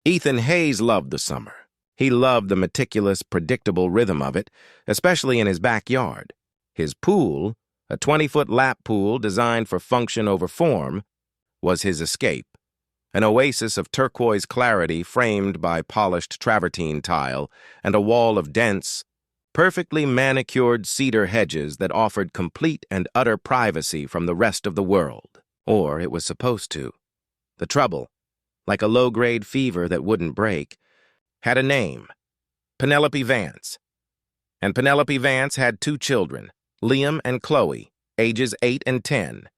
Ethan Hayes loved the summer. He loved the meticulous, predictable rhythm of it, especially in his backyard. His pool, a 20-foot lap pool designed for function over form, was his escape. An oasis of turquoise clarity framed by polished travertine tile and a wall of dense, perfectly manicured cedar hedges that offered complete and utter privacy from the rest of the world. Or it was supposed to. The trouble, like a low-grade fever that wouldn't break, had a name: Penelope Vance. And Penelope Vance had 2 children, Liam and Chloe, ages 8 and 10,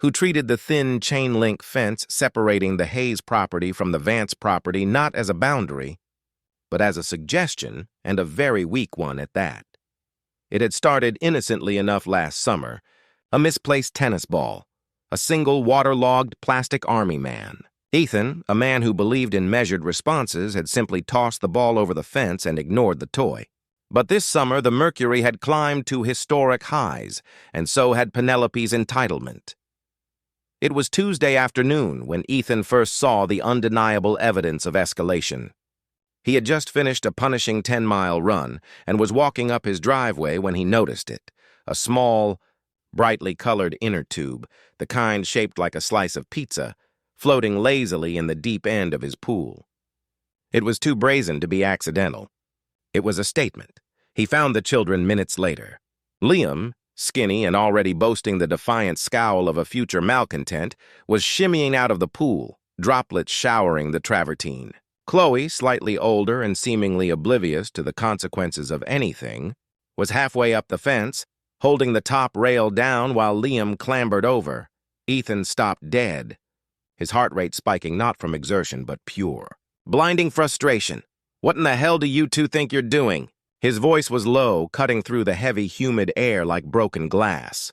who treated the thin chain-link fence separating the Hayes property from the Vance property not as a boundary, but as a suggestion, and a very weak one at that. It had started innocently enough last summer, a misplaced tennis ball, a single waterlogged plastic army man. Ethan, a man who believed in measured responses, had simply tossed the ball over the fence and ignored the toy. But this summer, the mercury had climbed to historic highs, and so had Penelope's entitlement. It was Tuesday afternoon when Ethan first saw the undeniable evidence of escalation. He had just finished a punishing 10-mile run and was walking up his driveway when he noticed it, a small, brightly colored inner tube, the kind shaped like a slice of pizza, floating lazily in the deep end of his pool. It was too brazen to be accidental. It was a statement. He found the children minutes later. Liam, skinny and already boasting the defiant scowl of a future malcontent, was shimmying out of the pool, droplets showering the travertine. Chloe, slightly older and seemingly oblivious to the consequences of anything, was halfway up the fence, holding the top rail down while Liam clambered over. Ethan stopped dead, his heart rate spiking not from exertion but pure, blinding frustration. "What in the hell do you 2 think you're doing?" His voice was low, cutting through the heavy, humid air like broken glass.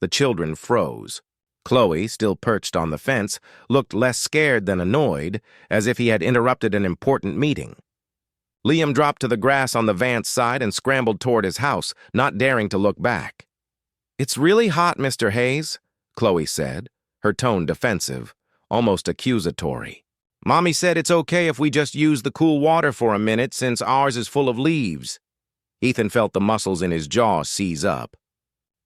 The children froze. Chloe, still perched on the fence, looked less scared than annoyed, as if he had interrupted an important meeting. Liam dropped to the grass on the Vance side and scrambled toward his house, not daring to look back. "It's really hot, Mr. Hayes," Chloe said, her tone defensive, almost accusatory. "Mommy said it's okay if we just use the cool water for a minute since ours is full of leaves." Ethan felt the muscles in his jaw seize up.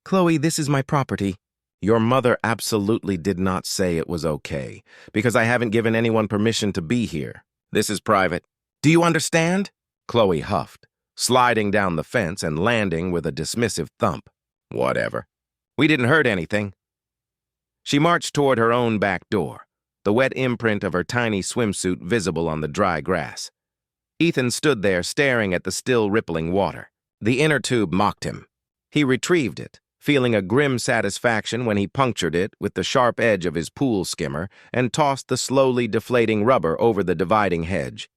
"Chloe, this is my property." "Your mother absolutely did not say it was okay, because I haven't given anyone permission to be here. This is private. Do you understand?" Chloe huffed, sliding down the fence and landing with a dismissive thump. "Whatever. We didn't hurt anything." She marched toward her own back door, the wet imprint of her tiny swimsuit visible on the dry grass. Ethan stood there staring at the still rippling water. The inner tube mocked him. He retrieved it, feeling a grim satisfaction when he punctured it with the sharp edge of his pool skimmer and tossed the slowly deflating rubber over the dividing hedge.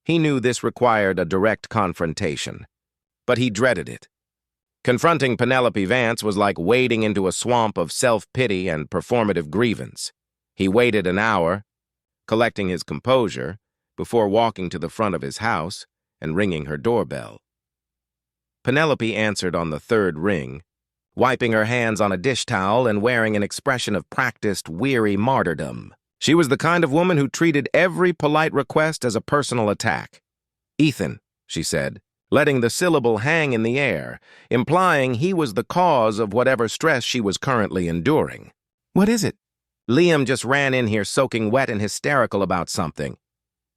He knew this required a direct confrontation, but he dreaded it. Confronting Penelope Vance was like wading into a swamp of self-pity and performative grievance. He waited an hour, collecting his composure, before walking to the front of his house and ringing her doorbell. Penelope answered on the 3rd ring, wiping her hands on a dish towel and wearing an expression of practiced, weary martyrdom. She was the kind of woman who treated every polite request as a personal attack. "Ethan," she said, letting the syllable hang in the air, implying he was the cause of whatever stress she was currently enduring. "What is it?" "Liam just ran in here soaking wet and hysterical about something."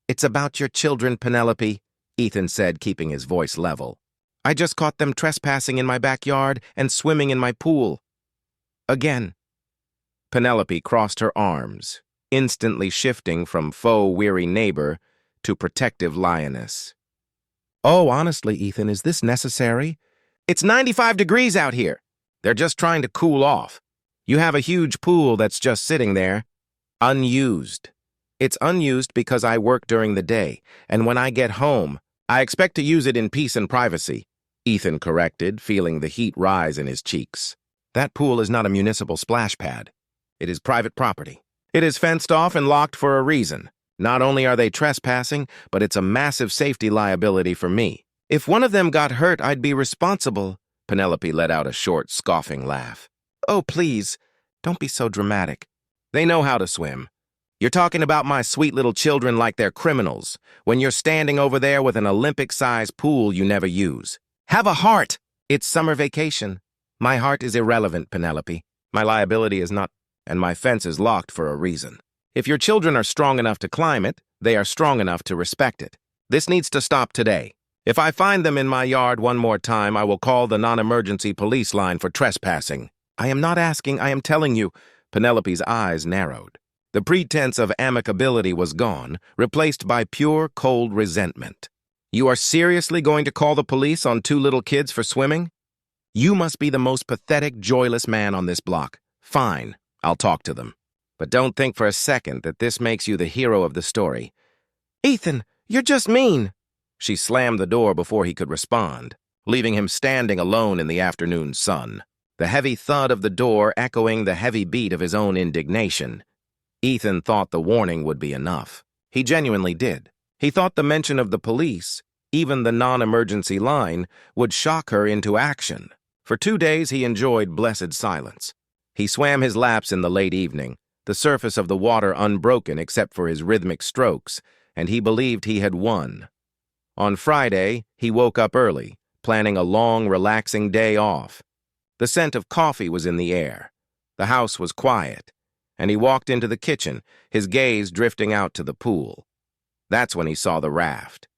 "It's about your children, Penelope," Ethan said, keeping his voice level. "I just caught them trespassing in my backyard and swimming in my pool. Again." Penelope crossed her arms, instantly shifting from faux weary neighbor to protective lioness. "Oh, honestly, Ethan, is this necessary? It's 95 degrees out here. They're just trying to cool off. You have a huge pool that's just sitting there, unused. It's unused because I work during the day, and when I get home, I expect to use it in peace and privacy," Ethan corrected, feeling the heat rise in his cheeks. "That pool is not a municipal splash pad. It is private property. It is fenced off and locked for a reason. Not only are they trespassing, but it's a massive safety liability for me. If one of them got hurt, I'd be responsible." Penelope let out a short, scoffing laugh. "Oh, please, don't be so dramatic. They know how to swim. You're talking about my sweet little children like they're criminals, when you're standing over there with an Olympic-sized pool you never use. Have a heart! It's summer vacation. My heart is irrelevant, Penelope. My liability is not, and my fence is locked for a reason. If your children are strong enough to climb it, they are strong enough to respect it. This needs to stop today. If I find them in my yard one more time, I will call the non-emergency police line for trespassing. I am not asking, I am telling you. Penelope's eyes narrowed. The pretense of amicability was gone, replaced by pure, cold resentment. You are seriously going to call the police on two little kids for swimming? You must be the most pathetic, joyless man on this block. Fine, I'll talk to them. But don't think for a second that this makes you the hero of the story. Ethan, you're just mean. She slammed the door before he could respond, leaving him standing alone in the afternoon sun, the heavy thud of the door echoing the heavy beat of his own indignation. Ethan thought the warning would be enough. He genuinely did. He thought the mention of the police, even the non-emergency line, would shock her into action. For 2 days he enjoyed blessed silence. He swam his laps in the late evening, the surface of the water unbroken except for his rhythmic strokes, and he believed he had won. On Friday, he woke up early, planning a long, relaxing day off. The scent of coffee was in the air. The house was quiet, and he walked into the kitchen, his gaze drifting out to the pool. That's when he saw the raft.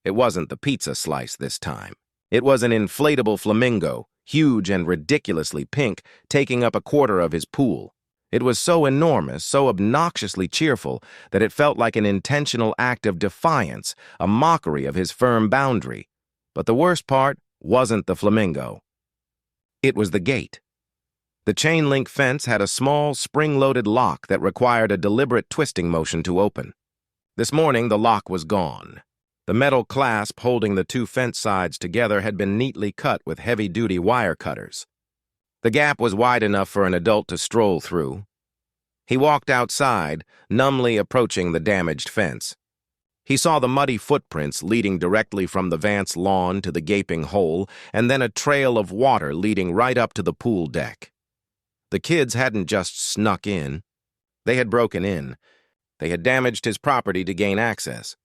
It wasn't the pizza slice this time. It was an inflatable flamingo, huge and ridiculously pink, taking up a quarter of his pool. It was so enormous, so obnoxiously cheerful, that it felt like an intentional act of defiance, a mockery of his firm boundary. But the worst part wasn't the flamingo. It was the gate. The chain-link fence had a small, spring-loaded lock that required a deliberate twisting motion to open. This morning, the lock was gone. The metal clasp holding the two fence sides together had been neatly cut with heavy-duty wire cutters. The gap was wide enough for an adult to stroll through. He walked outside, numbly approaching the damaged fence. He saw the muddy footprints leading directly from the Vance lawn to the gaping hole, and then a trail of water leading right up to the pool deck. The kids hadn't just snuck in. They had broken in. They had damaged his property to gain access.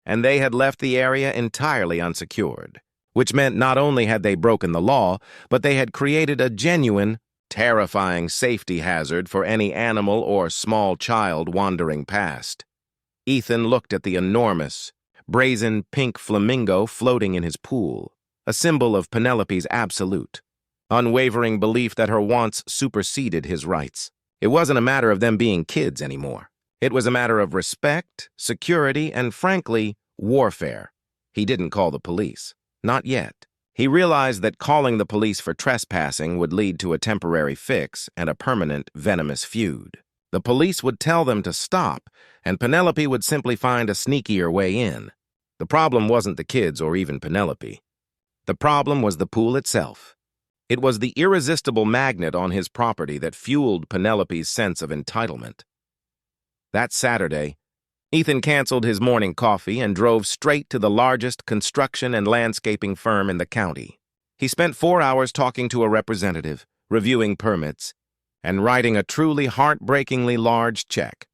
And they had left the area entirely unsecured, which meant not only had they broken the law, but they had created a genuine, terrifying safety hazard for any animal or small child wandering past. Ethan looked at the enormous, brazen pink flamingo floating in his pool, a symbol of Penelope's absolute, unwavering belief that her wants superseded his rights. It wasn't a matter of them being kids anymore. It was a matter of respect, security, and frankly, warfare. He didn't call the police. Not yet. He realized that calling the police for trespassing would lead to a temporary fix and a permanent, venomous feud. The police would tell them to stop, and Penelope would simply find a sneakier way in. The problem wasn't the kids or even Penelope. The problem was the pool itself. It was the irresistible magnet on his property that fueled Penelope's sense of entitlement. That Saturday, Ethan canceled his morning coffee and drove straight to the largest construction and landscaping firm in the county. He spent 4 hours talking to a representative, reviewing permits, and writing a truly heartbreakingly large check.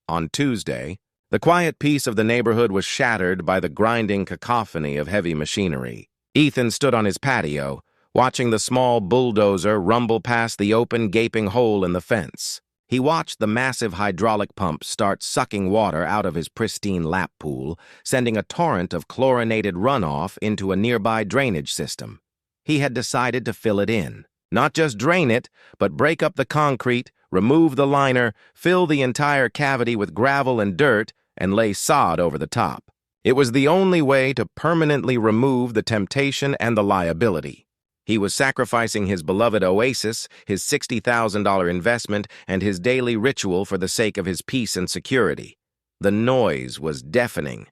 On Tuesday, the quiet peace of the neighborhood was shattered by the grinding cacophony of heavy machinery. Ethan stood on his patio, watching the small bulldozer rumble past the open, gaping hole in the fence. He watched the massive hydraulic pump start sucking water out of his pristine lap pool, sending a torrent of chlorinated runoff into a nearby drainage system. He had decided to fill it in. Not just drain it, but break up the concrete, remove the liner, fill the entire cavity with gravel and dirt, and lay sod over the top. It was the only way to permanently remove the temptation and the liability. He was sacrificing his beloved oasis, his $60,000 investment, and his daily ritual for the sake of his peace and security. The noise was deafening.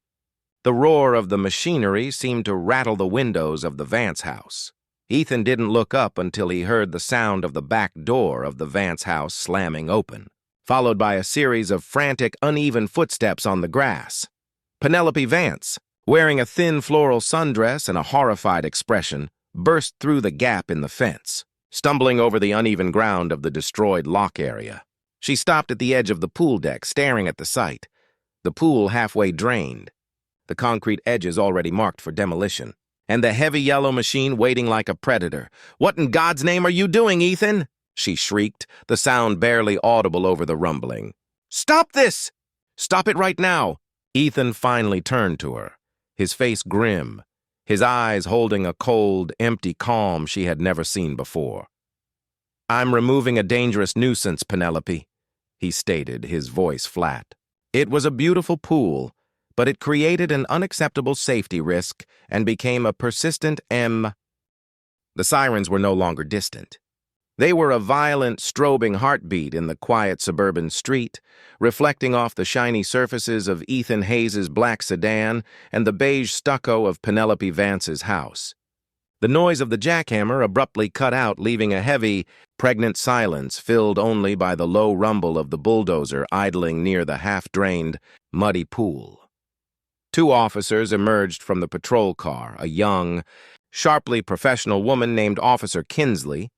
The roar of the machinery seemed to rattle the windows of the Vance house. Ethan didn't look up until he heard the sound of the back door of the Vance house slamming open, followed by a series of frantic, uneven footsteps on the grass. Penelope Vance, wearing a thin floral sundress and a horrified expression, burst through the gap in the fence, stumbling over the uneven ground of the destroyed lock area. She stopped at the edge of the pool deck, staring at the site. The pool halfway drained, the concrete edges already marked for demolition, and the heavy yellow machine waiting like a predator. "What in God's name are you doing, Ethan?" she shrieked, the sound barely audible over the rumbling. "Stop this! Stop it right now!" Ethan finally turned to her, his face grim, his eyes holding a cold, empty calm she had never seen before. "I'm removing a dangerous nuisance, Penelope," he stated, his voice flat. It was a beautiful pool, but it created an unacceptable safety risk and became a persistent The sirens were no longer distant. They were a violent, strobing heartbeat in the quiet suburban street, reflecting off the shiny surfaces of Ethan Hayes's black sedan and the beige stucco of Penelope Vance's house. The noise of the jackhammer abruptly cut out, leaving a heavy, pregnant silence filled only by the low rumble of the bulldozer idling near the half-drained, muddy pool. Two officers emerged from the patrol car, a young, sharply professional woman named Officer Kinsley,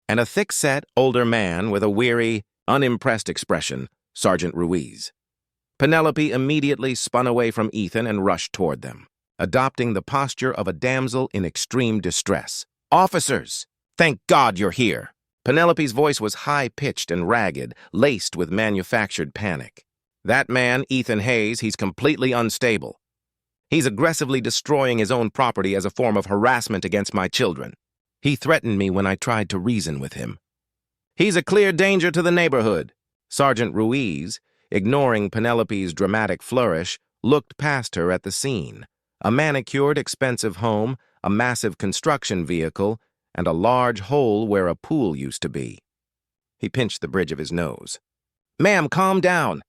and a thick-set, older man with a weary, unimpressed expression, Sergeant Ruiz. Penelope immediately spun away from Ethan and rushed toward them, adopting the posture of a damsel in extreme distress. "Officers! Thank God you're here!" Penelope's voice was high-pitched and ragged, laced with manufactured panic. "That man, Ethan Hayes, he's completely unstable. He's aggressively destroying his own property as a form of harassment against my children. He threatened me when I tried to reason with him. He's a clear danger to the neighborhood." Sergeant Ruiz, ignoring Penelope's dramatic flourish, looked past her at the scene. A manicured, expensive home, a massive construction vehicle, and a large hole where a pool used to be. He pinched the bridge of his nose. "Ma'am, calm down.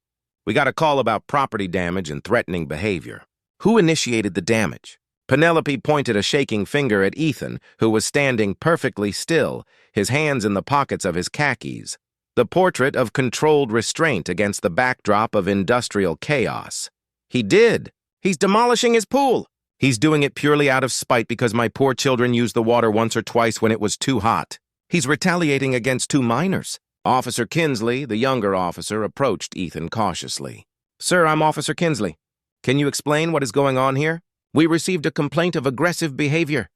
We got a call about property damage and threatening behavior." "Who initiated the damage?" Penelope pointed a shaking finger at Ethan, who was standing perfectly still, his hands in the pockets of his khakis, the portrait of controlled restraint against the backdrop of industrial chaos. "He did. He's demolishing his pool. He's doing it purely out of spite because my poor children used the water once or twice when it was too hot. He's retaliating against two minors." Officer Kinsley, the younger officer, approached Ethan cautiously. "Sir, I'm Officer Kinsley. Can you explain what is going on here? We received a complaint of aggressive behavior."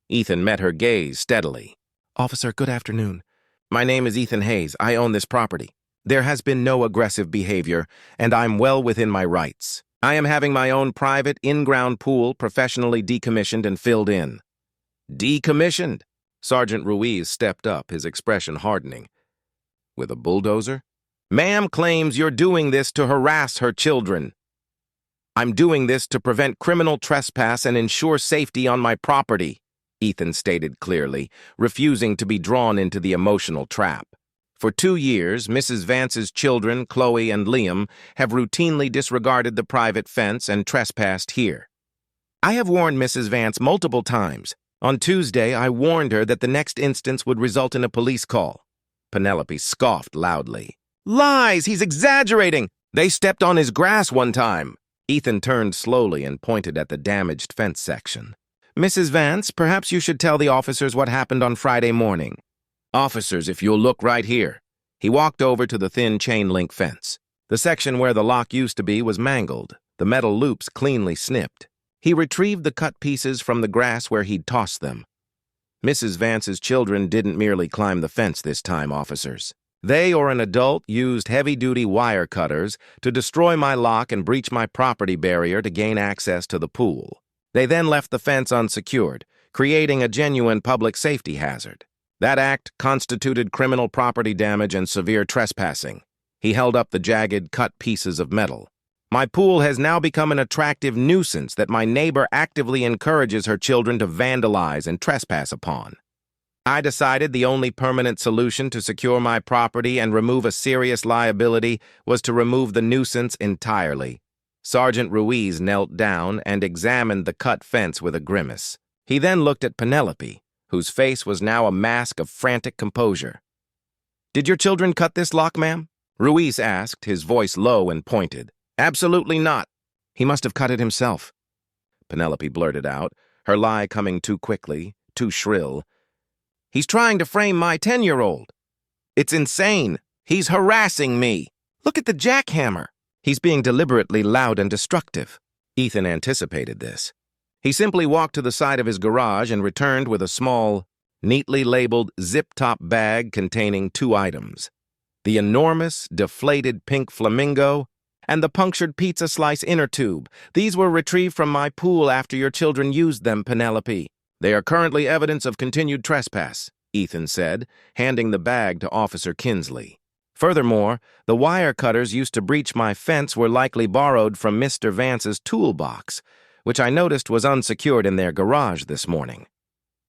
Ethan met her gaze steadily. "Officer, good afternoon. My name is Ethan Hayes. I own this property. There has been no aggressive behavior, and I'm well within my rights. I am having my own private, in-ground pool professionally decommissioned and filled in." "Decommissioned?" Sergeant Ruiz stepped up, his expression hardening. "With a bulldozer?" "Ma'am claims you're doing this to harass her children." "I'm doing this to prevent criminal trespass and ensure safety on my property," Ethan stated clearly, refusing to be drawn into the emotional trap. "For 2 years, Mrs. Vance's children, Chloe and Liam, have routinely disregarded the private fence and trespassed here. I have warned Mrs. Vance multiple times. On Tuesday, I warned her that the next instance would result in a police call." Penelope scoffed loudly. "Lies! He's exaggerating! They stepped on his grass one time." Ethan turned slowly and pointed at the damaged fence section. "Mrs. Vance, perhaps you should tell the officers what happened on Friday morning." "Officers, if you'll look right here." He walked over to the thin chain-link fence. The section where the lock used to be was mangled, the metal loops cleanly snipped. He retrieved the cut pieces from the grass where he'd tossed them. "Mrs. Vance's children didn't merely climb the fence this time, officers. They or an adult used heavy-duty wire cutters to destroy my lock and breach my property barrier to gain access to the pool. They then left the fence unsecured, creating a genuine public safety hazard. That act constituted criminal property damage and severe trespassing." He held up the jagged, cut pieces of metal. "My pool has now become an attractive nuisance that my neighbor actively encourages her children to vandalize and trespass upon. I decided the only permanent solution to secure my property and remove a serious liability was to remove the nuisance entirely." Sergeant Ruiz knelt down and examined the cut fence with a grimace. He then looked at Penelope, whose face was now a mask of frantic composure. "Did your children cut this lock, ma'am?" Ruiz asked, his voice low and pointed. "Absolutely not. He must have cut it himself," Penelope blurted out, her lie coming too quickly, too shrill. "He's trying to frame my 10-year-old. It's insane. He's harassing me. Look at the jackhammer. He's being deliberately loud and destructive. Ethan anticipated this. He simply walked to the side of his garage and returned with a small, neatly labeled zip-top bag containing 2 items: the enormous, deflated pink flamingo and the punctured pizza slice inner tube. These were retrieved from my pool after your children used them, Penelope. They are currently evidence of continued trespass, Ethan said, handing the bag to Officer Kinsley. Furthermore, the wire cutters used to breach my fence were likely borrowed from Mr. Vance's toolbox, which I noticed was unsecured in their garage this morning.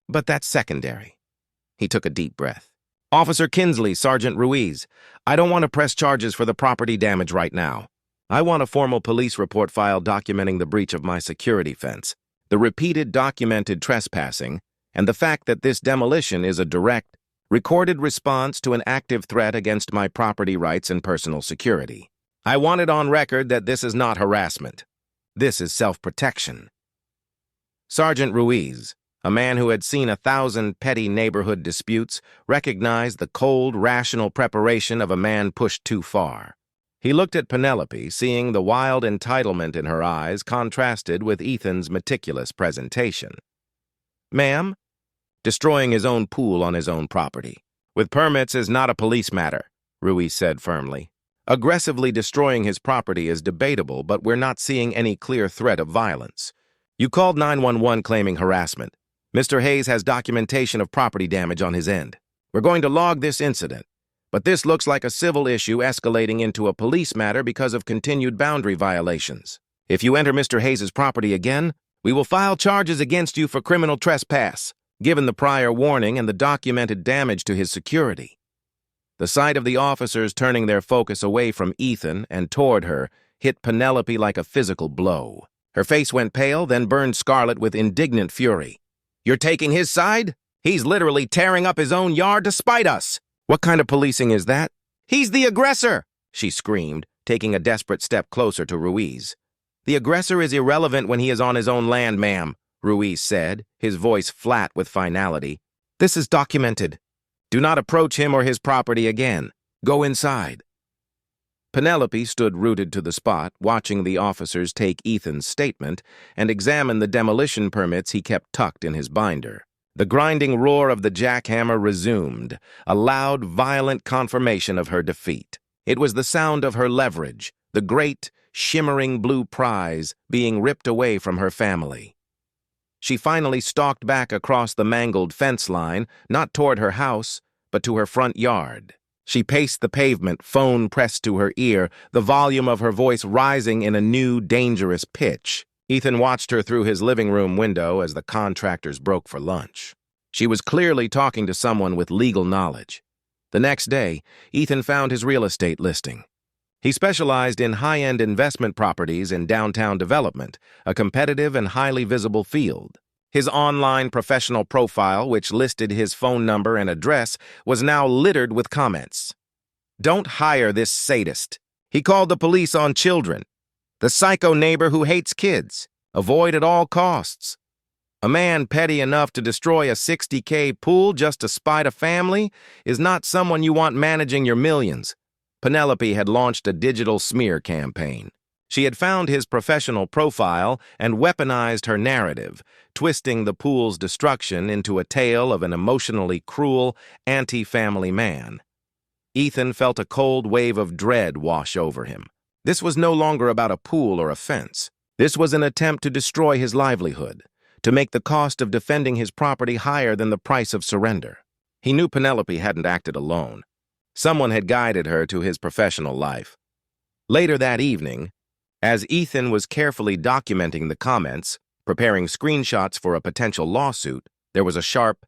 But that's secondary. He took a deep breath. Officer Kinsley, Sergeant Ruiz, I don't want to press charges for the property damage right now. I want a formal police report filed documenting the breach of my security fence, the repeated documented trespassing, and the fact that this demolition is a direct, recorded response to an active threat against my property rights and personal security. I want it on record that this is not harassment. This is self-protection. Sergeant Ruiz, a man who had seen 1,000 petty neighborhood disputes, recognized the cold, rational preparation of a man pushed too far. He looked at Penelope, seeing the wild entitlement in her eyes contrasted with Ethan's meticulous presentation. Ma'am? Destroying his own pool on his own property. With permits is not a police matter, Ruiz said firmly. Aggressively destroying his property is debatable, but we're not seeing any clear threat of violence. You called 911 claiming harassment. Mr. Hayes has documentation of property damage on his end. We're going to log this incident, but this looks like a civil issue escalating into a police matter because of continued boundary violations. If you enter Mr. Hayes' property again, we will file charges against you for criminal trespass, given the prior warning and the documented damage to his security. The sight of the officers turning their focus away from Ethan and toward her hit Penelope like a physical blow. Her face went pale, then burned scarlet with indignant fury. You're taking his side? He's literally tearing up his own yard to spite us. What kind of policing is that? He's the aggressor, she screamed, taking a desperate step closer to Ruiz. The aggressor is irrelevant when he is on his own land, ma'am, Ruiz said, his voice flat with finality. This is documented. Do not approach him or his property again. Go inside. Penelope stood rooted to the spot, watching the officers take Ethan's statement and examine the demolition permits he kept tucked in his binder. The grinding roar of the jackhammer resumed, a loud, violent confirmation of her defeat. It was the sound of her leverage, the great, shimmering blue prize being ripped away from her family. She finally stalked back across the mangled fence line, not toward her house, but to her front yard. She paced the pavement, phone pressed to her ear, the volume of her voice rising in a new, dangerous pitch. Ethan watched her through his living room window as the contractors broke for lunch. She was clearly talking to someone with legal knowledge. The next day, Ethan found his real estate listing. He specialized in high-end investment properties in downtown development, a competitive and highly visible field. His online professional profile, which listed his phone number and address, was now littered with comments. Don't hire this sadist. He called the police on children. The psycho neighbor who hates kids. Avoid at all costs. A man petty enough to destroy a $60K pool just to spite a family is not someone you want managing your millions. Penelope had launched a digital smear campaign. She had found his professional profile and weaponized her narrative, twisting the pool's destruction into a tale of an emotionally cruel, anti-family man. Ethan felt a cold wave of dread wash over him. This was no longer about a pool or a fence. This was an attempt to destroy his livelihood, to make the cost of defending his property higher than the price of surrender. He knew Penelope hadn't acted alone. Someone had guided her to his professional life. Later that evening, as Ethan was carefully documenting the comments, preparing screenshots for a potential lawsuit, there was a sharp,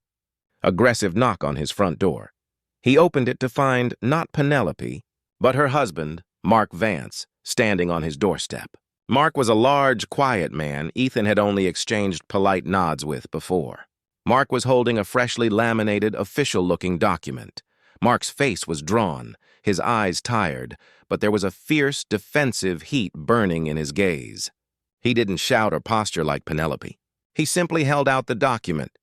aggressive knock on his front door. He opened it to find not Penelope, but her husband, Mark Vance, standing on his doorstep. Mark was a large, quiet man Ethan had only exchanged polite nods with before. Mark was holding a freshly laminated, official-looking document. Mark's face was drawn, his eyes tired, but there was a fierce, defensive heat burning in his gaze. He didn't shout or posture like Penelope. He simply held out the document.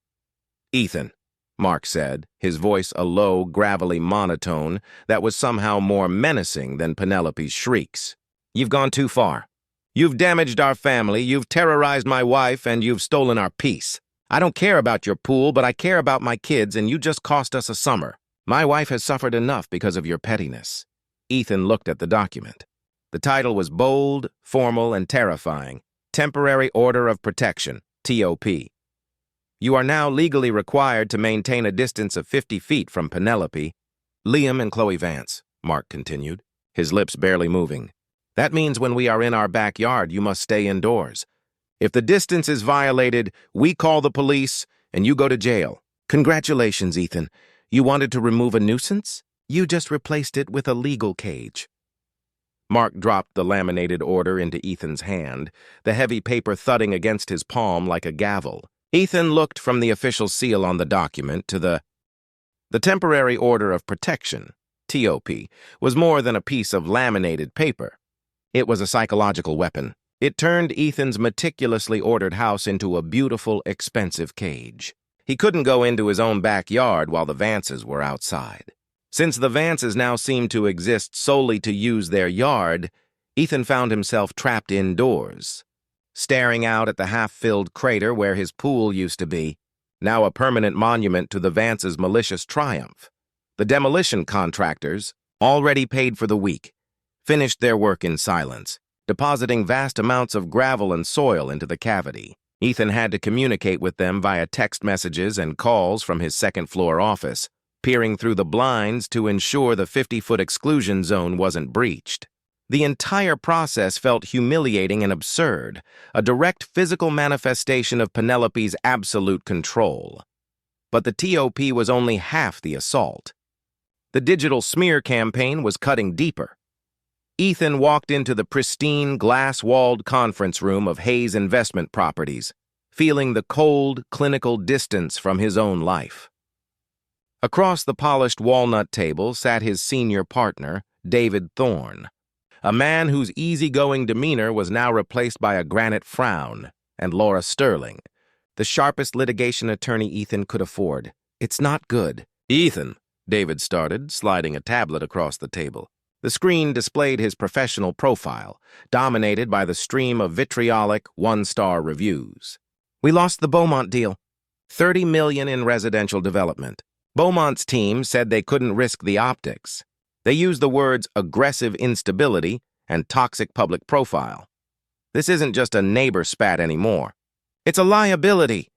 Ethan, Mark said, his voice a low, gravelly monotone that was somehow more menacing than Penelope's shrieks. "You've gone too far. You've damaged our family, you've terrorized my wife, and you've stolen our peace. I don't care about your pool, but I care about my kids, and you just cost us a summer. My wife has suffered enough because of your pettiness." Ethan looked at the document. The title was bold, formal, and terrifying. Temporary Order of Protection, TOP. "You are now legally required to maintain a distance of 50 feet from Penelope, Liam, and Chloe Vance," Mark continued, his lips barely moving. "That means when we are in our backyard, you must stay indoors. If the distance is violated, we call the police and you go to jail." "Congratulations, Ethan. You wanted to remove a nuisance? You just replaced it with a legal cage." Mark dropped the laminated order into Ethan's hand, the heavy paper thudding against his palm like a gavel. Ethan looked from the official seal on the document to the Temporary Order of Protection, TOP, was more than a piece of laminated paper. It was a psychological weapon. It turned Ethan's meticulously ordered house into a beautiful, expensive cage. He couldn't go into his own backyard while the Vances were outside. Since the Vances now seemed to exist solely to use their yard, Ethan found himself trapped indoors, staring out at the half-filled crater where his pool used to be, now a permanent monument to the Vances' malicious triumph. The demolition contractors, already paid for the week, finished their work in silence, depositing vast amounts of gravel and soil into the cavity. Ethan had to communicate with them via text messages and calls from his second-floor office, peering through the blinds to ensure the 50-foot exclusion zone wasn't breached. The entire process felt humiliating and absurd, a direct physical manifestation of Penelope's absolute control. But the TOP was only half the assault. The digital smear campaign was cutting deeper. Ethan walked into the pristine, glass-walled conference room of Hayes Investment Properties, feeling the cold, clinical distance from his own life. Across the polished walnut table sat his senior partner, David Thorne, a man whose easygoing demeanor was now replaced by a granite frown, and Laura Sterling, the sharpest litigation attorney Ethan could afford. "It's not good." "Ethan," David started, sliding a tablet across the table. The screen displayed his professional profile, dominated by the stream of vitriolic, one-star reviews. "We lost the Beaumont deal. $30 million in residential development. Beaumont's team said they couldn't risk the optics. They used the words aggressive instability and toxic public profile. This isn't just a neighbor spat anymore. It's a liability."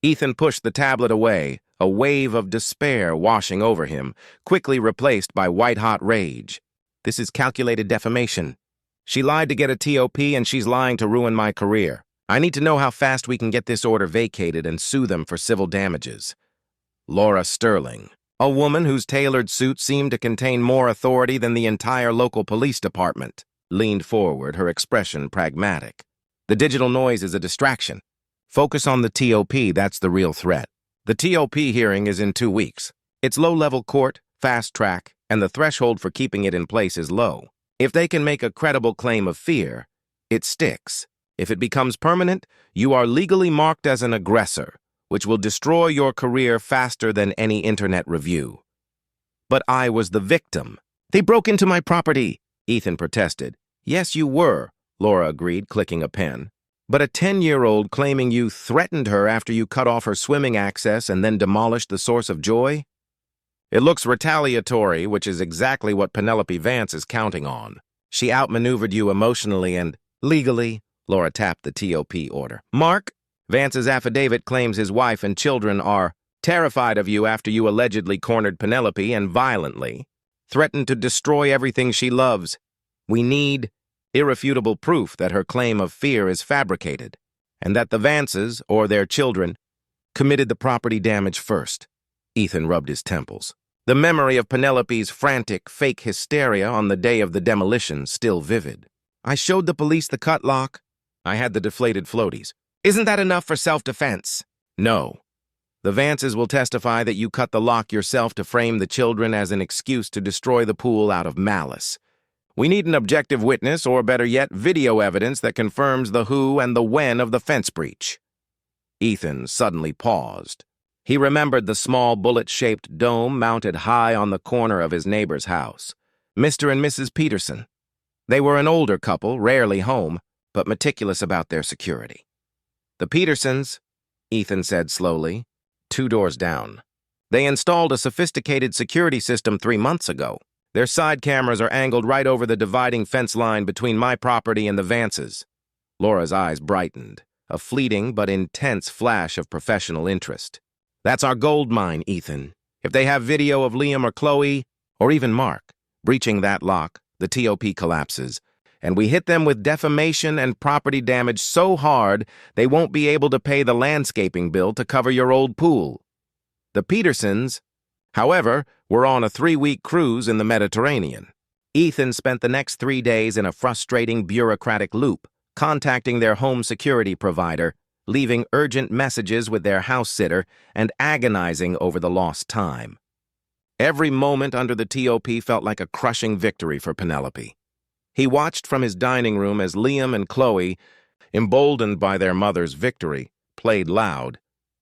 Ethan pushed the tablet away, a wave of despair washing over him, quickly replaced by white-hot rage. "This is calculated defamation. She lied to get a TOP and she's lying to ruin my career. I need to know how fast we can get this order vacated and sue them for civil damages." Laura Sterling, a woman whose tailored suit seemed to contain more authority than the entire local police department, leaned forward, her expression pragmatic. "The digital noise is a distraction. Focus on the TOP, that's the real threat. The TOP hearing is in 2 weeks. It's low-level court, fast track, and the threshold for keeping it in place is low. If they can make a credible claim of fear, it sticks. If it becomes permanent, you are legally marked as an aggressor, which will destroy your career faster than any internet review." "But I was the victim." "They broke into my property," Ethan protested. "Yes, you were," Laura agreed, clicking a pen. "But a 10-year-old claiming you threatened her after you cut off her swimming access and then demolished the source of joy? It looks retaliatory, which is exactly what Penelope Vance is counting on. She outmaneuvered you emotionally and legally." Laura tapped the TOP order. "Mark, Vance's affidavit claims his wife and children are terrified of you after you allegedly cornered Penelope and violently threatened to destroy everything she loves. We need irrefutable proof that her claim of fear is fabricated, and that the Vances, or their children, committed the property damage first." Ethan rubbed his temples. The memory of Penelope's frantic, fake hysteria on the day of the demolition still vivid. "I showed the police the cut lock. I had the deflated floaties." "Isn't that enough for self-defense?" "No. The Vances will testify that you cut the lock yourself to frame the children as an excuse to destroy the pool out of malice. We need an objective witness, or better yet, video evidence that confirms the who and the when of the fence breach." Ethan suddenly paused. He remembered the small bullet-shaped dome mounted high on the corner of his neighbor's house. Mr. and Mrs. Peterson. They were an older couple, rarely home, but meticulous about their security. The Petersons, Ethan said slowly, 2 doors down. They installed a sophisticated security system 3 months ago. Their side cameras are angled right over the dividing fence line between my property and the Vances. Laura's eyes brightened, a fleeting but intense flash of professional interest. That's our gold mine, Ethan. If they have video of Liam or Chloe, or even Mark, breaching that lock, the TOP collapses, and we hit them with defamation and property damage so hard they won't be able to pay the landscaping bill to cover your old pool. The Petersons, however, were on a 3-week cruise in the Mediterranean. Ethan spent the next 3 days in a frustrating bureaucratic loop, contacting their home security provider, leaving urgent messages with their house sitter, and agonizing over the lost time. Every moment under the TOP felt like a crushing victory for Penelope. He watched from his dining room as Liam and Chloe, emboldened by their mother's victory, played loud.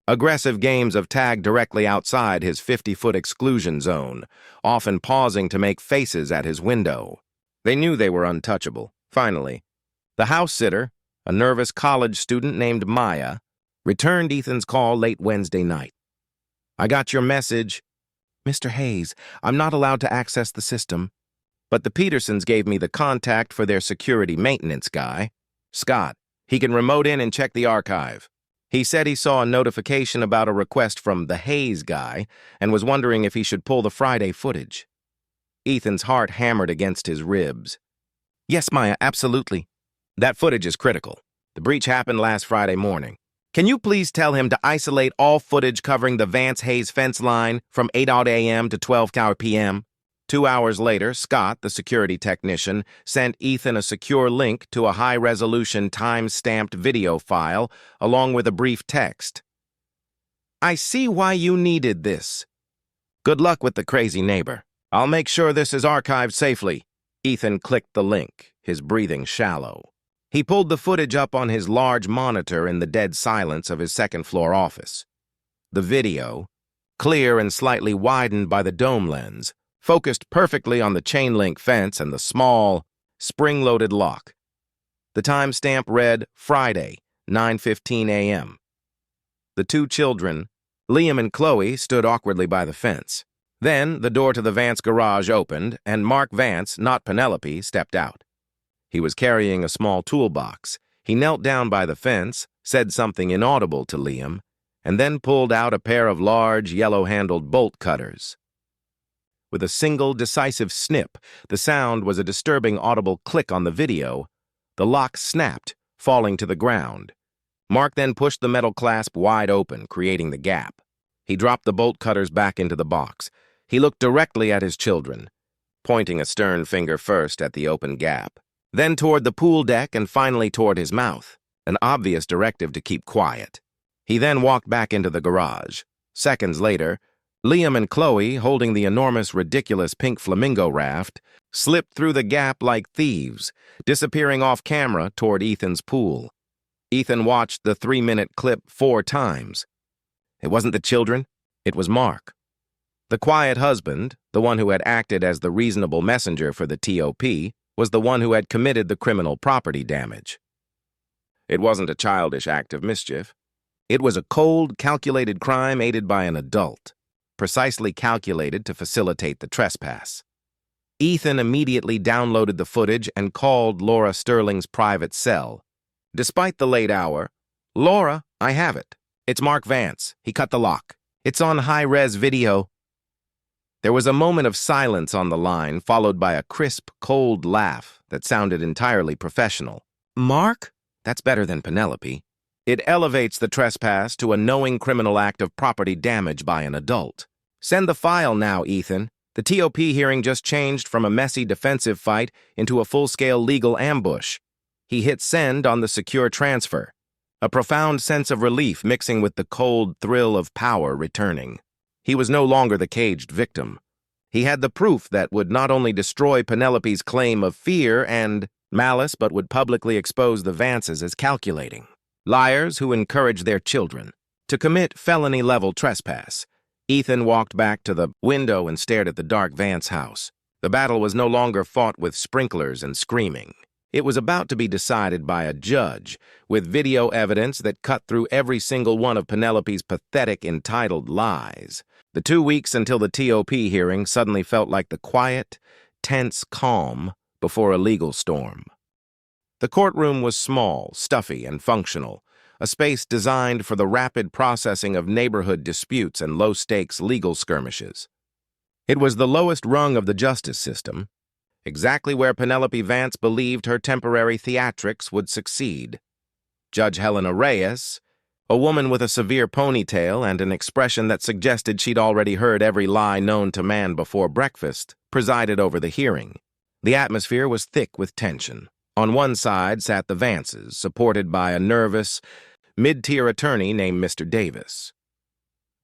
Aggressive games of tag directly outside his 50-foot exclusion zone, often pausing to make faces at his window. They knew they were untouchable. Finally, the house sitter, a nervous college student named Maya, returned Ethan's call late Wednesday night. "I got your message. Mr. Hayes, I'm not allowed to access the system, but the Petersons gave me the contact for their security maintenance guy, Scott. He can remote in and check the archive. He said he saw a notification about a request from the Hayes guy and was wondering if he should pull the Friday footage." Ethan's heart hammered against his ribs. "Yes, Maya, absolutely. That footage is critical. The breach happened last Friday morning. Can you please tell him to isolate all footage covering the Vance-Hayes fence line from 8 a.m. to 12 p.m.? 2 hours later, Scott, the security technician, sent Ethan a secure link to a high-resolution time-stamped video file along with a brief text. "I see why you needed this. Good luck with the crazy neighbor. I'll make sure this is archived safely." Ethan clicked the link, his breathing shallow. He pulled the footage up on his large monitor in the dead silence of his second-floor office. The video, clear and slightly widened by the dome lens, focused perfectly on the chain-link fence and the small, spring-loaded lock. The timestamp read Friday, 9:15 a.m. The 2 children, Liam and Chloe, stood awkwardly by the fence. Then the door to the Vance garage opened, and Mark Vance, not Penelope, stepped out. He was carrying a small toolbox. He knelt down by the fence, said something inaudible to Liam, and then pulled out a pair of large, yellow-handled bolt cutters. With a single, decisive snip, the sound was a disturbing audible click on the video. The lock snapped, falling to the ground. Mark then pushed the metal clasp wide open, creating the gap. He dropped the bolt cutters back into the box. He looked directly at his children, pointing a stern finger first at the open gap, then toward the pool deck and finally toward his mouth, an obvious directive to keep quiet. He then walked back into the garage. Seconds later, Liam and Chloe, holding the enormous, ridiculous pink flamingo raft, slipped through the gap like thieves, disappearing off camera toward Ethan's pool. Ethan watched the 3-minute clip 4 times. It wasn't the children, it was Mark. The quiet husband, the one who had acted as the reasonable messenger for the TOP, was the one who had committed the criminal property damage. It wasn't a childish act of mischief. It was a cold, calculated crime aided by an adult, precisely calculated to facilitate the trespass. Ethan immediately downloaded the footage and called Laura Sterling's private cell. Despite the late hour, "Laura, I have it. It's Mark Vance. He cut the lock. It's on high-res video." There was a moment of silence on the line, followed by a crisp, cold laugh that sounded entirely professional. "Mark? That's better than Penelope. It elevates the trespass to a knowing criminal act of property damage by an adult. Send the file now, Ethan. The TOP hearing just changed from a messy defensive fight into a full-scale legal ambush." He hit send on the secure transfer, a profound sense of relief mixing with the cold thrill of power returning. He was no longer the caged victim. He had the proof that would not only destroy Penelope's claim of fear and malice, but would publicly expose the Vances as calculating liars who encourage their children to commit felony-level trespass. Ethan walked back to the window and stared at the dark Vance house. The battle was no longer fought with sprinklers and screaming. It was about to be decided by a judge, with video evidence that cut through every single one of Penelope's pathetic, entitled lies. The 2 weeks until the TOP hearing suddenly felt like the quiet, tense calm before a legal storm. The courtroom was small, stuffy, and functional, a space designed for the rapid processing of neighborhood disputes and low-stakes legal skirmishes. It was the lowest rung of the justice system, exactly where Penelope Vance believed her temporary theatrics would succeed. Judge Helena Reyes, a woman with a severe ponytail and an expression that suggested she'd already heard every lie known to man before breakfast, presided over the hearing. The atmosphere was thick with tension. On one side sat the Vances, supported by a nervous, mid-tier attorney named Mr. Davis.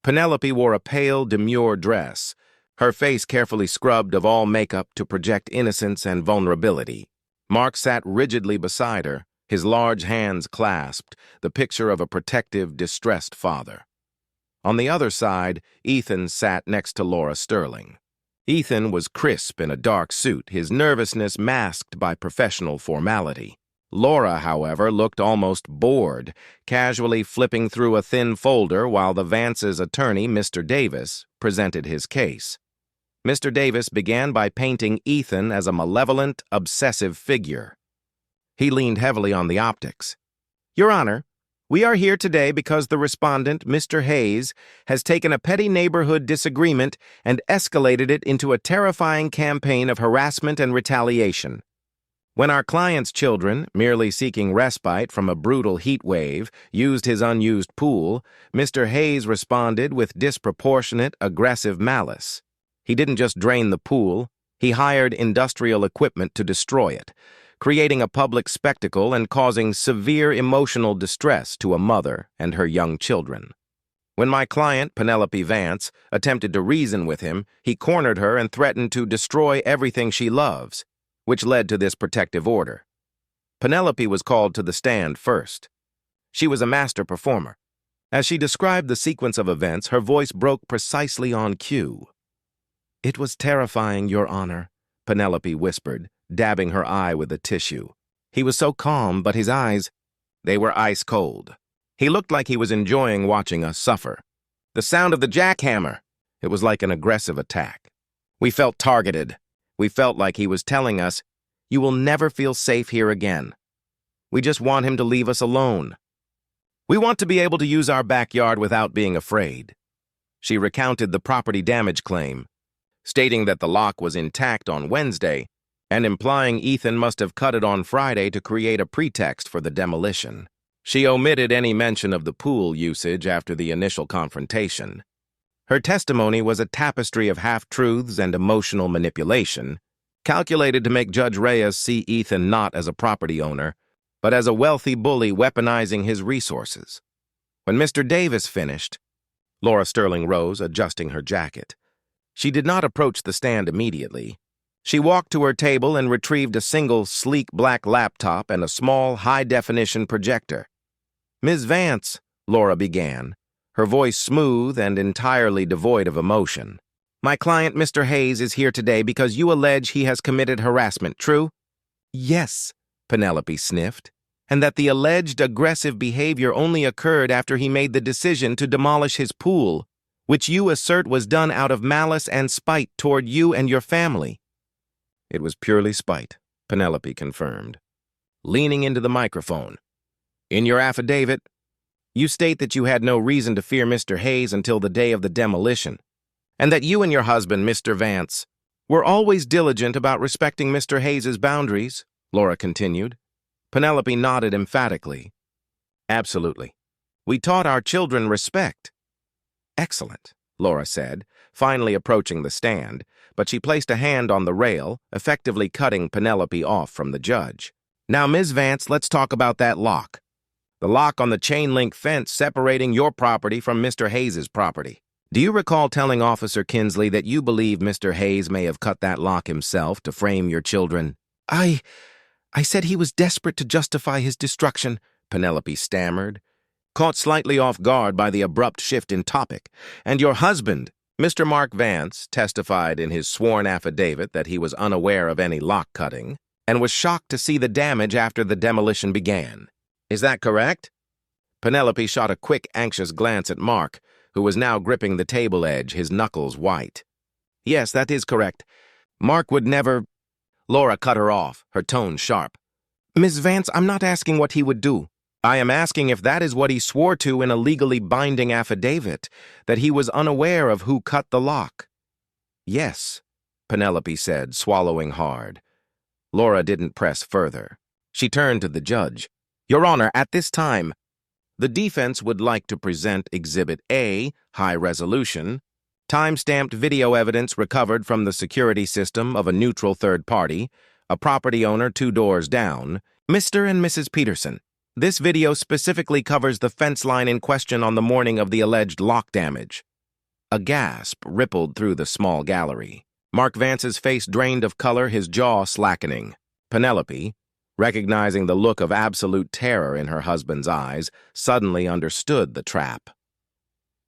Penelope wore a pale, demure dress, her face carefully scrubbed of all makeup to project innocence and vulnerability. Mark sat rigidly beside her, his large hands clasped, the picture of a protective, distressed father. On the other side, Ethan sat next to Laura Sterling. Ethan was crisp in a dark suit, his nervousness masked by professional formality. Laura, however, looked almost bored, casually flipping through a thin folder while the Vance's attorney, Mr. Davis, presented his case. Mr. Davis began by painting Ethan as a malevolent, obsessive figure. He leaned heavily on the optics. "Your Honor, we are here today because the respondent, Mr. Hayes, has taken a petty neighborhood disagreement and escalated it into a terrifying campaign of harassment and retaliation. When our client's children, merely seeking respite from a brutal heat wave, used his unused pool, Mr. Hayes responded with disproportionate, aggressive malice. He didn't just drain the pool, he hired industrial equipment to destroy it, creating a public spectacle and causing severe emotional distress to a mother and her young children. When my client, Penelope Vance, attempted to reason with him, he cornered her and threatened to destroy everything she loves, which led to this protective order. Penelope was called to the stand first. She was a master performer. As she described the sequence of events, her voice broke precisely on cue. "It was terrifying, Your Honor," Penelope whispered, dabbing her eye with a tissue. He was so calm, but his eyes, they were ice cold. He looked like he was enjoying watching us suffer. The sound of the jackhammer, it was like an aggressive attack. We felt targeted. We felt like he was telling us, "You will never feel safe here again. We just want him to leave us alone. We want to be able to use our backyard without being afraid." She recounted the property damage claim, stating that the lock was intact on Wednesday and implying Ethan must have cut it on Friday to create a pretext for the demolition. She omitted any mention of the pool usage after the initial confrontation. Her testimony was a tapestry of half-truths and emotional manipulation, calculated to make Judge Reyes see Ethan not as a property owner, but as a wealthy bully weaponizing his resources. When Mr. Davis finished, Laura Sterling rose, adjusting her jacket. She did not approach the stand immediately. She walked to her table and retrieved a single, sleek black laptop and a small, high-definition projector. "Ms. Vance," Laura began, her voice smooth and entirely devoid of emotion. "My client, Mr. Hayes, is here today because you allege he has committed harassment, true?" "Yes," Penelope sniffed, "and that the alleged aggressive behavior only occurred after he made the decision to demolish his pool, which you assert was done out of malice and spite toward you and your family." "It was purely spite," Penelope confirmed, leaning into the microphone. "In your affidavit, you state that you had no reason to fear Mr. Hayes until the day of the demolition, and that you and your husband, Mr. Vance, were always diligent about respecting Mr. Hayes's boundaries," Laura continued. Penelope nodded emphatically. "Absolutely. We taught our children respect." "Excellent," Laura said, finally approaching the stand, but she placed a hand on the rail, effectively cutting Penelope off from the judge. "Now, Ms. Vance, let's talk about that lock. The lock on the chain-link fence separating your property from Mr. Hayes's property. Do you recall telling Officer Kinsley that you believe Mr. Hayes may have cut that lock himself to frame your children?" I said he was desperate to justify his destruction," Penelope stammered. caught slightly off guard by the abrupt shift in topic. And your husband, Mr. Mark Vance, testified in his sworn affidavit that he was unaware of any lock cutting and was shocked to see the damage after the demolition began. Is that correct? Penelope shot a quick, anxious glance at Mark, who was now gripping the table edge, his knuckles white. Yes, that is correct. Mark would never... Laura cut her off, her tone sharp. Miss Vance, I'm not asking what he would do. I am asking if that is what he swore to in a legally binding affidavit, that he was unaware of who cut the lock. Yes, Penelope said, swallowing hard. Laura didn't press further. She turned to the judge. Your Honor, at this time, the defense would like to present Exhibit A, high resolution, time-stamped video evidence recovered from the security system of a neutral third party, a property owner 2 doors down, Mr. and Mrs. Peterson. This video specifically covers the fence line in question on the morning of the alleged lock damage. A gasp rippled through the small gallery. Mark Vance's face drained of color, his jaw slackening. Penelope, recognizing the look of absolute terror in her husband's eyes, suddenly understood the trap.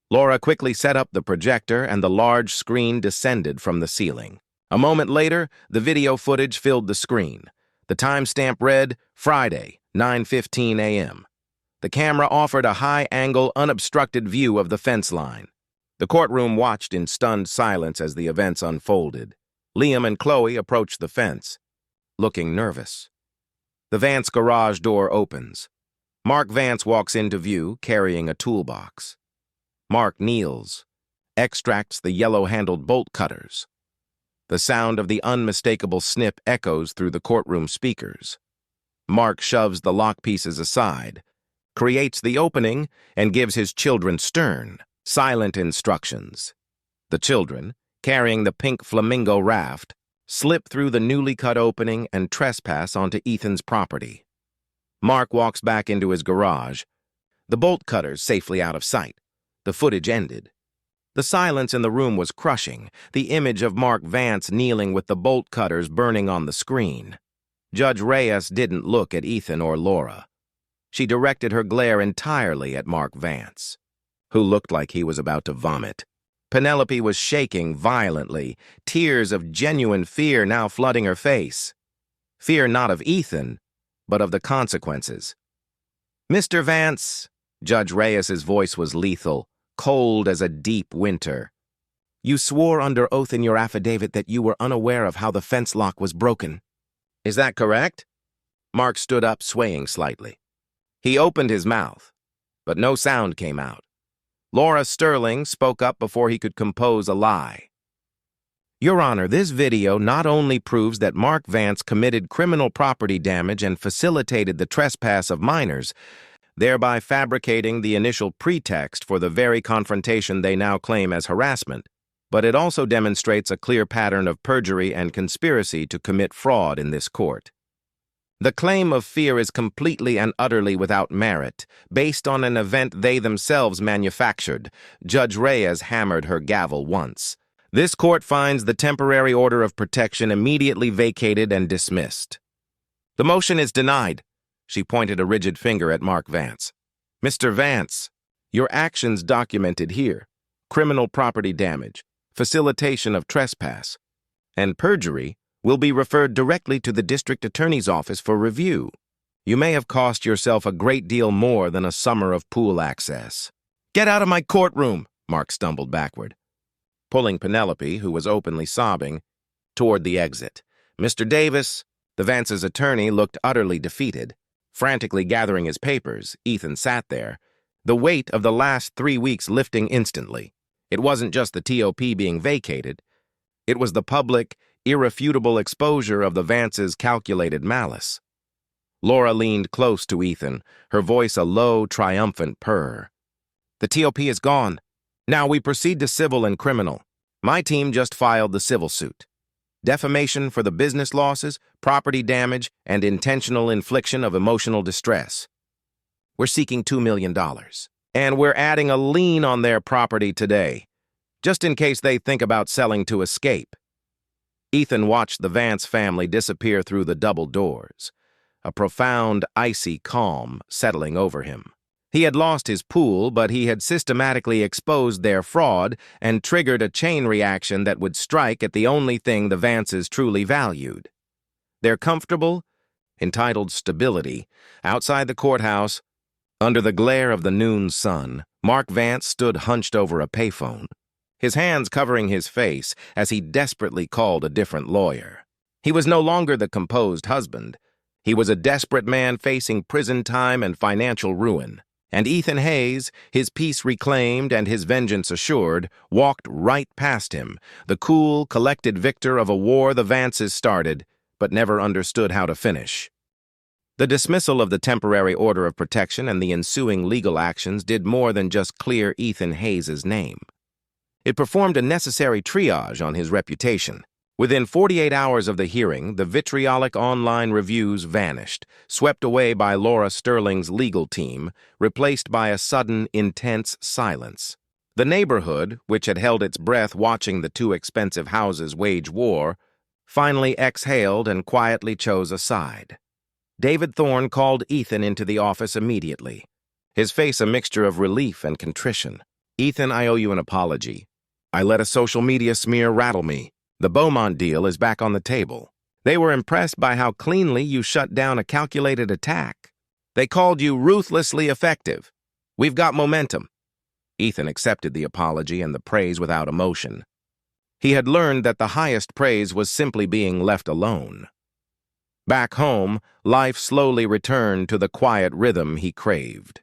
Laura quickly set up the projector and the large screen descended from the ceiling. A moment later, the video footage filled the screen. The timestamp read, Friday, 9:15 a.m. The camera offered a high-angle, unobstructed view of the fence line. The courtroom watched in stunned silence as the events unfolded. Liam and Chloe approached the fence, looking nervous. The Vance garage door opens. Mark Vance walks into view, carrying a toolbox. Mark kneels, extracts the yellow-handled bolt cutters. The sound of the unmistakable snip echoes through the courtroom speakers. Mark shoves the lock pieces aside, creates the opening, and gives his children stern, silent instructions. The children, carrying the pink flamingo raft, slip through the newly cut opening and trespass onto Ethan's property. Mark walks back into his garage, the bolt cutters safely out of sight. The footage ended. The silence in the room was crushing, the image of Mark Vance kneeling with the bolt cutters burning on the screen. Judge Reyes didn't look at Ethan or Laura. She directed her glare entirely at Mark Vance, who looked like he was about to vomit. Penelope was shaking violently, tears of genuine fear now flooding her face. Fear not of Ethan, but of the consequences. Mr. Vance, Judge Reyes's voice was lethal, cold as a deep winter. You swore under oath in your affidavit that you were unaware of how the fence lock was broken. Is that correct? Mark stood up, swaying slightly. He opened his mouth, but no sound came out. Laura Sterling spoke up before he could compose a lie. Your Honor, this video not only proves that Mark Vance committed criminal property damage and facilitated the trespass of minors, thereby fabricating the initial pretext for the very confrontation they now claim as harassment, but it also demonstrates a clear pattern of perjury and conspiracy to commit fraud in this court. The claim of fear is completely and utterly without merit, based on an event they themselves manufactured. Judge Reyes hammered her gavel once. This court finds the temporary order of protection immediately vacated and dismissed. The motion is denied. She pointed a rigid finger at Mark Vance. Mr. Vance, your actions documented here, criminal property damage, facilitation of trespass, and perjury, will be referred directly to the district attorney's office for review. You may have cost yourself a great deal more than a summer of pool access. Get out of my courtroom, Mark stumbled backward, pulling Penelope, who was openly sobbing, toward the exit. Mr. Davis, the Vance's attorney, looked utterly defeated. Frantically gathering his papers, Ethan sat there, the weight of the last 3 weeks lifting instantly. It wasn't just the TOP being vacated. It was the public, irrefutable exposure of the Vance's calculated malice. Laura leaned close to Ethan, her voice a low, triumphant purr. The TOP is gone. Now we proceed to civil and criminal. My team just filed the civil suit. Defamation for the business losses, property damage, and intentional infliction of emotional distress. We're seeking $2 million. And we're adding a lien on their property today, just in case they think about selling to escape. Ethan watched the Vance family disappear through the double doors, a profound, icy calm settling over him. He had lost his pool, but he had systematically exposed their fraud and triggered a chain reaction that would strike at the only thing the Vances truly valued: their comfortable, entitled stability. Outside the courthouse, under the glare of the noon sun, Mark Vance stood hunched over a payphone, his hands covering his face as he desperately called a different lawyer. He was no longer the composed husband. He was a desperate man facing prison time and financial ruin. And Ethan Hayes, his peace reclaimed and his vengeance assured, walked right past him, the cool, collected victor of a war the Vances started, but never understood how to finish. The dismissal of the temporary order of protection and the ensuing legal actions did more than just clear Ethan Hayes' name. It performed a necessary triage on his reputation. Within 48 hours of the hearing, the vitriolic online reviews vanished, swept away by Laura Sterling's legal team, replaced by a sudden, intense silence. The neighborhood, which had held its breath watching the two expensive houses wage war, finally exhaled and quietly chose a side. David Thorne called Ethan into the office immediately, his face a mixture of relief and contrition. "Ethan, I owe you an apology. I let a social media smear rattle me. The Beaumont deal is back on the table. They were impressed by how cleanly you shut down a calculated attack. They called you ruthlessly effective. We've got momentum." Ethan accepted the apology and the praise without emotion. He had learned that the highest praise was simply being left alone. Back home, life slowly returned to the quiet rhythm he craved.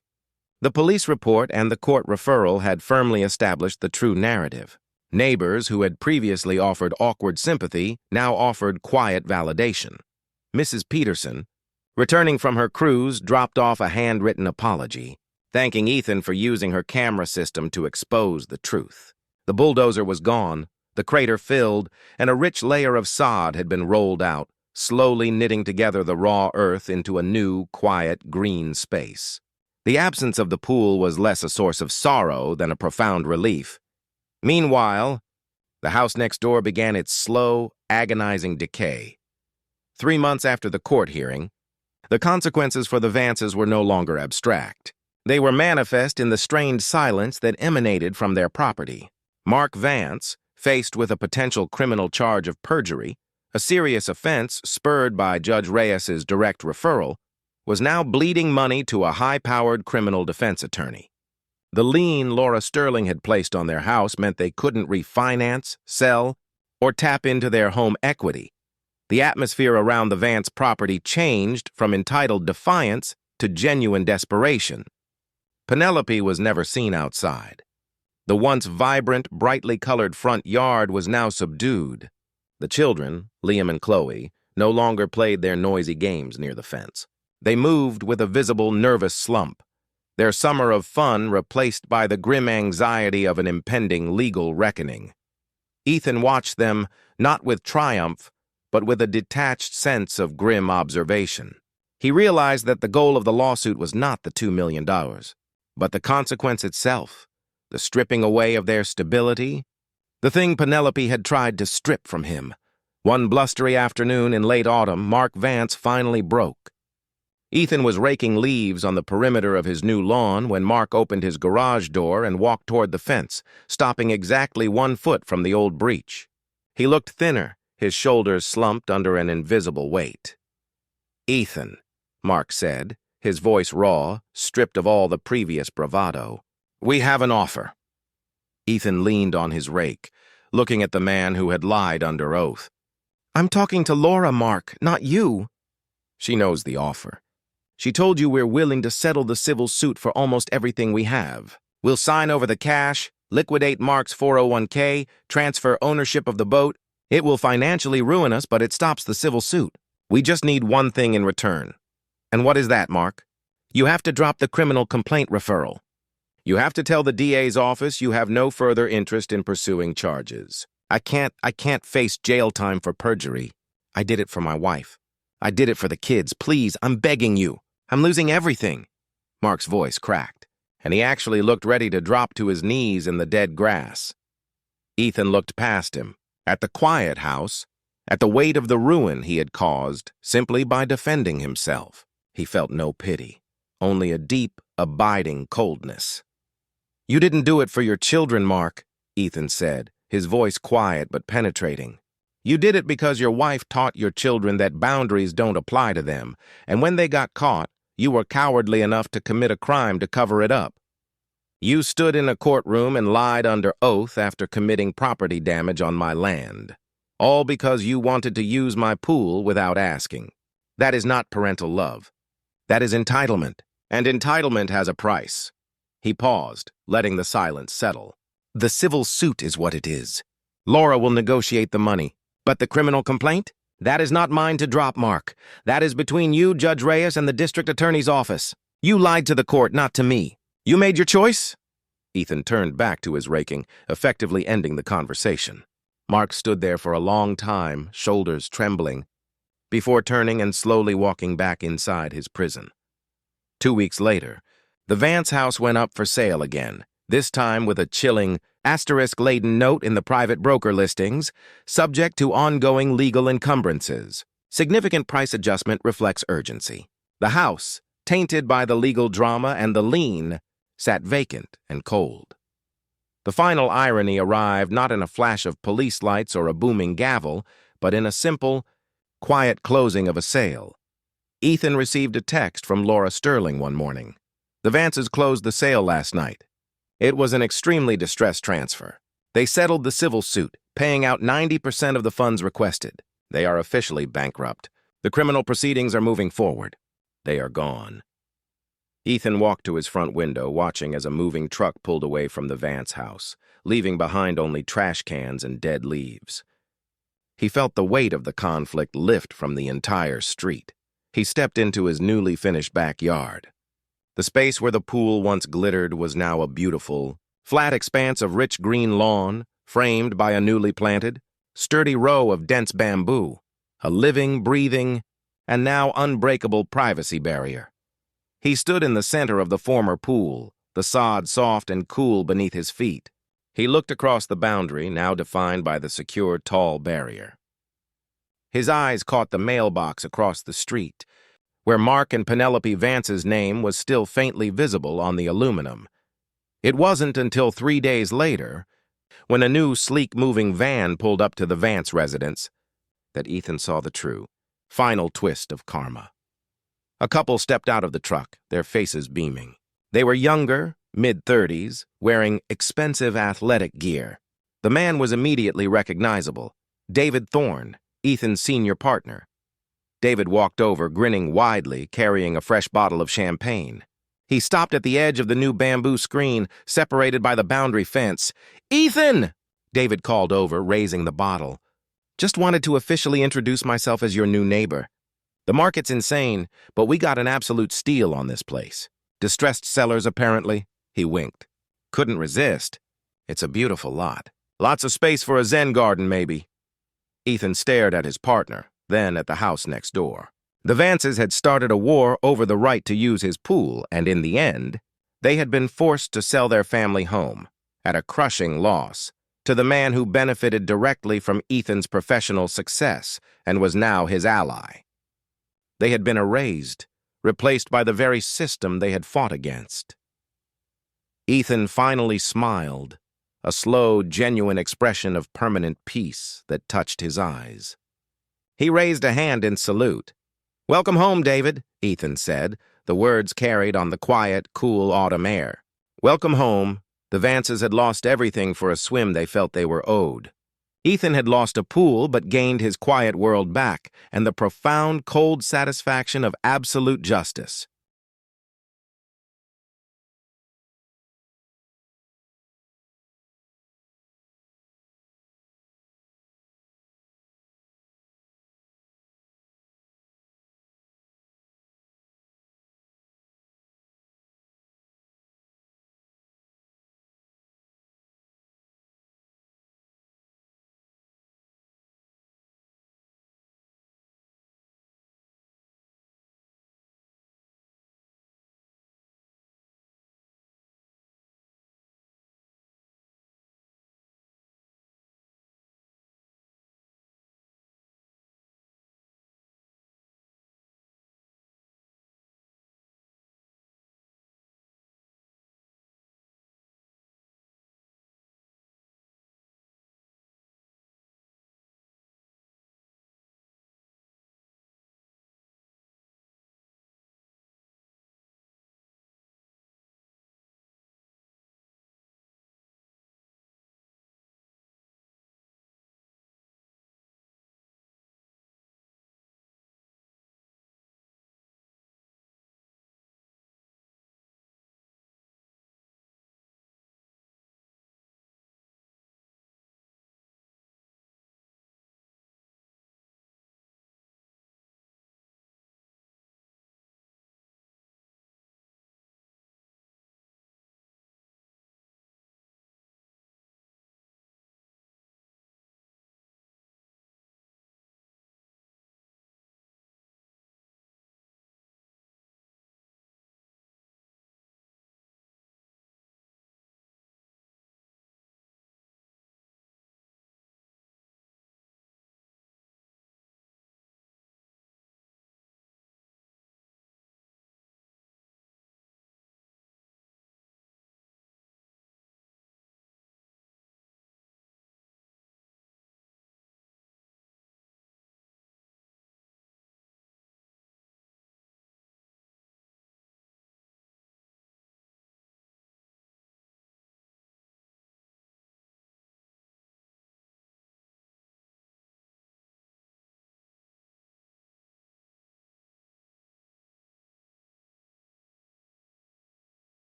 The police report and the court referral had firmly established the true narrative. Neighbors who had previously offered awkward sympathy now offered quiet validation. Mrs. Peterson, returning from her cruise, dropped off a handwritten apology, thanking Ethan for using her camera system to expose the truth. The bulldozer was gone, the crater filled, and a rich layer of sod had been rolled out, slowly knitting together the raw earth into a new, quiet, green space. The absence of the pool was less a source of sorrow than a profound relief. Meanwhile, the house next door began its slow, agonizing decay. 3 months after the court hearing, the consequences for the Vances were no longer abstract. They were manifest in the strained silence that emanated from their property. Mark Vance, faced with a potential criminal charge of perjury, a serious offense spurred by Judge Reyes's direct referral, was now bleeding money to a high-powered criminal defense attorney. The lien Laura Sterling had placed on their house meant they couldn't refinance, sell, or tap into their home equity. The atmosphere around the Vance property changed from entitled defiance to genuine desperation. Penelope was never seen outside. The once vibrant, brightly colored front yard was now subdued. The children, Liam and Chloe, no longer played their noisy games near the fence. They moved with a visible nervous slump, their summer of fun replaced by the grim anxiety of an impending legal reckoning. Ethan watched them, not with triumph, but with a detached sense of grim observation. He realized that the goal of the lawsuit was not the $2 million, but the consequence itself, the stripping away of their stability, the thing Penelope had tried to strip from him. One blustery afternoon in late autumn, Mark Vance finally broke. Ethan was raking leaves on the perimeter of his new lawn when Mark opened his garage door and walked toward the fence, stopping exactly 1 foot from the old breach. He looked thinner, his shoulders slumped under an invisible weight. "Ethan," Mark said, his voice raw, stripped of all the previous bravado, "we have an offer." Ethan leaned on his rake, looking at the man who had lied under oath. "I'm talking to Laura, Mark, not you." "She knows the offer. She told you we're willing to settle the civil suit for almost everything we have. We'll sign over the cash, liquidate Mark's 401k, transfer ownership of the boat. It will financially ruin us, but it stops the civil suit. We just need one thing in return." "And what is that, Mark?" "You have to drop the criminal complaint referral. You have to tell the DA's office you have no further interest in pursuing charges. I can't face jail time for perjury. I did it for my wife. I did it for the kids. Please, I'm begging you. I'm losing everything." Mark's voice cracked, and he actually looked ready to drop to his knees in the dead grass. Ethan looked past him, at the quiet house, at the weight of the ruin he had caused simply by defending himself. He felt no pity, only a deep, abiding coldness. "You didn't do it for your children, Mark," Ethan said, his voice quiet but penetrating. "You did it because your wife taught your children that boundaries don't apply to them, and when they got caught, you were cowardly enough to commit a crime to cover it up. You stood in a courtroom and lied under oath after committing property damage on my land, all because you wanted to use my pool without asking. That is not parental love. That is entitlement, and entitlement has a price." He paused, letting the silence settle. "The civil suit is what it is. Laura will negotiate the money. But the criminal complaint? That is not mine to drop, Mark. That is between you, Judge Reyes, and the district attorney's office. You lied to the court, not to me. You made your choice?" Ethan turned back to his raking, effectively ending the conversation. Mark stood there for a long time, shoulders trembling, before turning and slowly walking back inside his prison. 2 weeks later, the Vance house went up for sale again, this time with a chilling, asterisk-laden note in the private broker listings, subject to ongoing legal encumbrances. Significant price adjustment reflects urgency. The house, tainted by the legal drama and the lien, sat vacant and cold. The final irony arrived not in a flash of police lights or a booming gavel, but in a simple, quiet closing of a sale. Ethan received a text from Laura Sterling one morning. "The Vances closed the sale last night. It was an extremely distressed transfer. They settled the civil suit, paying out 90% of the funds requested. They are officially bankrupt. The criminal proceedings are moving forward. They are gone." Ethan walked to his front window, watching as a moving truck pulled away from the Vance house, leaving behind only trash cans and dead leaves. He felt the weight of the conflict lift from the entire street. He stepped into his newly finished backyard. The space where the pool once glittered was now a beautiful, flat expanse of rich green lawn, framed by a newly planted, sturdy row of dense bamboo, a living, breathing, and now unbreakable privacy barrier. He stood in the center of the former pool, the sod soft and cool beneath his feet. He looked across the boundary, now defined by the secure, tall barrier. His eyes caught the mailbox across the street, where Mark and Penelope Vance's name was still faintly visible on the aluminum. It wasn't until 3 days later, when a new, sleek-moving van pulled up to the Vance residence, that Ethan saw the true, final twist of karma. A couple stepped out of the truck, their faces beaming. They were younger, mid-30s, wearing expensive athletic gear. The man was immediately recognizable. David Thorne, Ethan's senior partner. David walked over, grinning widely, carrying a fresh bottle of champagne. He stopped at the edge of the new bamboo screen, separated by the boundary fence. "Ethan!" David called over, raising the bottle. "Just wanted to officially introduce myself as your new neighbor. The market's insane, but we got an absolute steal on this place. Distressed sellers, apparently." He winked. "Couldn't resist. It's a beautiful lot. Lots of space for a Zen garden, maybe." Ethan stared at his partner, then at the house next door. The Vances had started a war over the right to use his pool, and in the end, they had been forced to sell their family home, at a crushing loss, to the man who benefited directly from Ethan's professional success and was now his ally. They had been erased, replaced by the very system they had fought against. Ethan finally smiled, a slow, genuine expression of permanent peace that touched his eyes. He raised a hand in salute. "Welcome home, David," Ethan said, the words carried on the quiet, cool autumn air. Welcome home. The Vances had lost everything for a swim they felt they were owed. Ethan had lost a pool but gained his quiet world back and the profound, cold satisfaction of absolute justice.